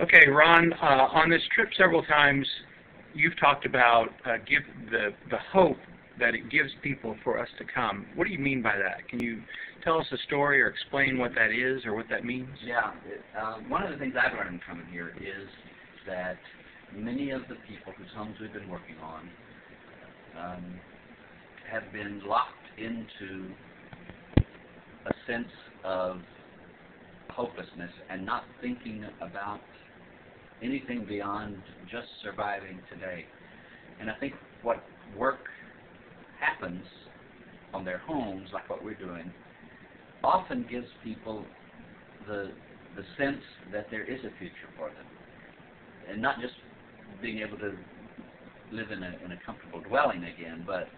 Okay, Ron, on this trip several times, you've talked about give the hope that it gives people for us to come. What do you mean by that? Can you tell us a story or explain what that is or what that means? Yeah, one of the things I've learned from here is that many of the people whose homes we've been working on have been locked into a sense of hopelessness and not thinking about anything beyond just surviving today. And I think what work happens on their homes, like what we're doing, often gives people the sense that there is a future for them, and not just being able to live in a comfortable dwelling again, but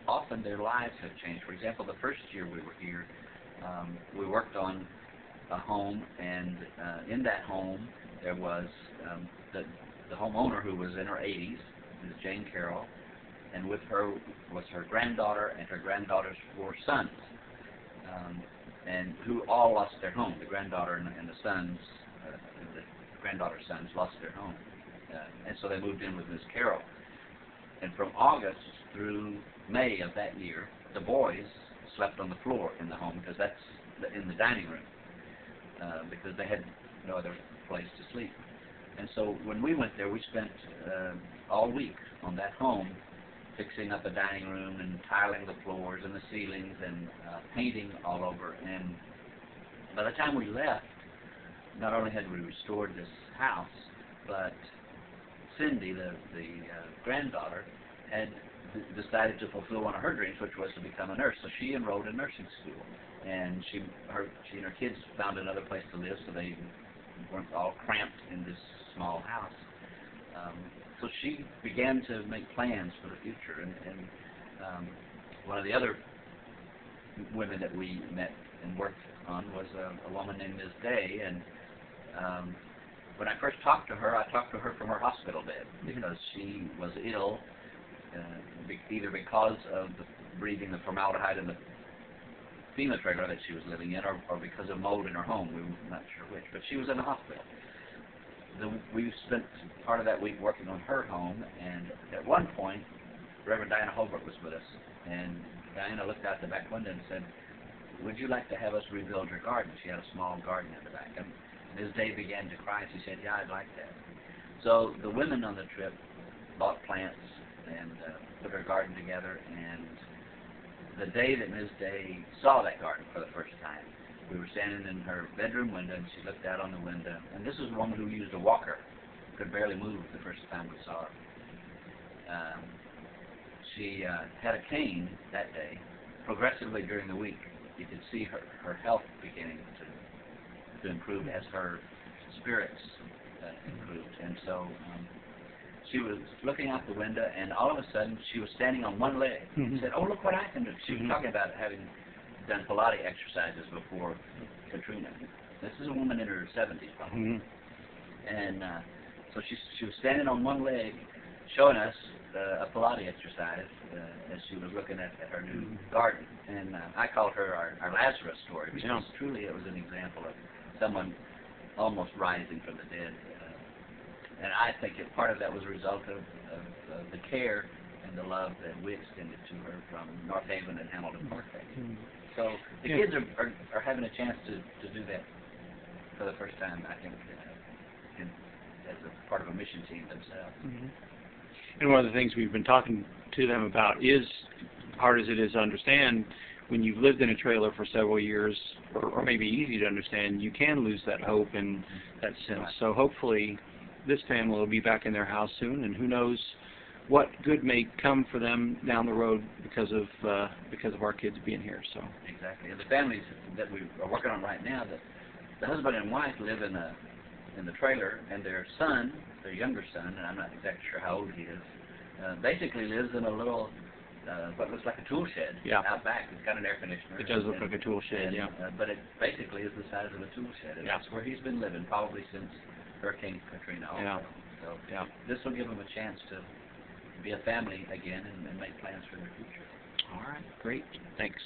often their lives have changed. For example, the first year we were here, we worked on a home, and in that home there was the homeowner, who was in her 80s, Ms. Jane Carroll, and with her was her granddaughter and her granddaughter's 4 sons, and who all lost their home. The granddaughter and the sons, the granddaughter's sons lost their home, and so they moved in with Ms. Carroll. And from August through May of that year, the boys slept on the floor in the home, because that's in the dining room, because they had no other place to sleep. And so when we went there, we spent all week on that home, fixing up the dining room and tiling the floors and the ceilings and painting all over. And by the time we left, not only had we restored this house, but Cindy, the granddaughter, had decided to fulfill one of her dreams, which was to become a nurse. So she enrolled in nursing school, and she and her kids found another place to live, so they weren't all cramped in this small house. So she began to make plans for the future, and one of the other women that we met and worked on was a woman named Ms. Day, and when I first talked to her, I talked to her from her hospital bed, because she was ill, either because of breathing the formaldehyde in the FEMA trailer that she was living in, or because of mold in her home. We were not sure which, but she was in the hospital. We spent part of that week working on her home, and at one point, Reverend Diana Holbrook was with us, and Diana looked out the back window and said, "Would you like to have us rebuild your garden?" She had a small garden in the back, and Ms. Day began to cry, and she said, "Yeah, I'd like that." So the women on the trip bought plants and put her garden together, and the day that Ms. Day saw that garden for the first time, we were standing in her bedroom window, and she looked out on the window, and this was a woman who used a walker, could barely move the first time we saw her. She had a cane that day. Progressively during the week, you could see her health beginning to improve as her spirits improved, and so she was looking out the window, and all of a sudden she was standing on one leg. She said, "Oh, look what I can do." She was talking about having done Pilates exercises before Katrina. This is a woman in her 70s probably. And so she was standing on one leg, showing us a Pilates exercise as she was looking at her new garden. And I called her our Lazarus story, because truly it was an example of someone almost rising from the dead. And I think part of that was a result of the care and the love that we extended to her from North Haven and Hamilton Park. So the kids are having a chance to do that for the first time, I think, as a part of a mission team themselves. And one of the things we've been talking to them about is, hard as it is to understand, when you've lived in a trailer for several years, or maybe easy to understand, you can lose that hope and that sense. Right. So hopefully this family will be back in their house soon, and who knows what good may come for them down the road because of our kids being here. So exactly, and the families that we are working on right now, the husband and wife live in the trailer, and their son, their younger son, and I'm not exactly sure how old he is, basically lives in a little what looks like a tool shed out back. It's got an air conditioner. It does look like a tool shed, but it basically is the size of a tool shed, and that's where he's been living probably since Hurricane Katrina. So this will give them a chance to be a family again and make plans for their future. All right, great. Thanks.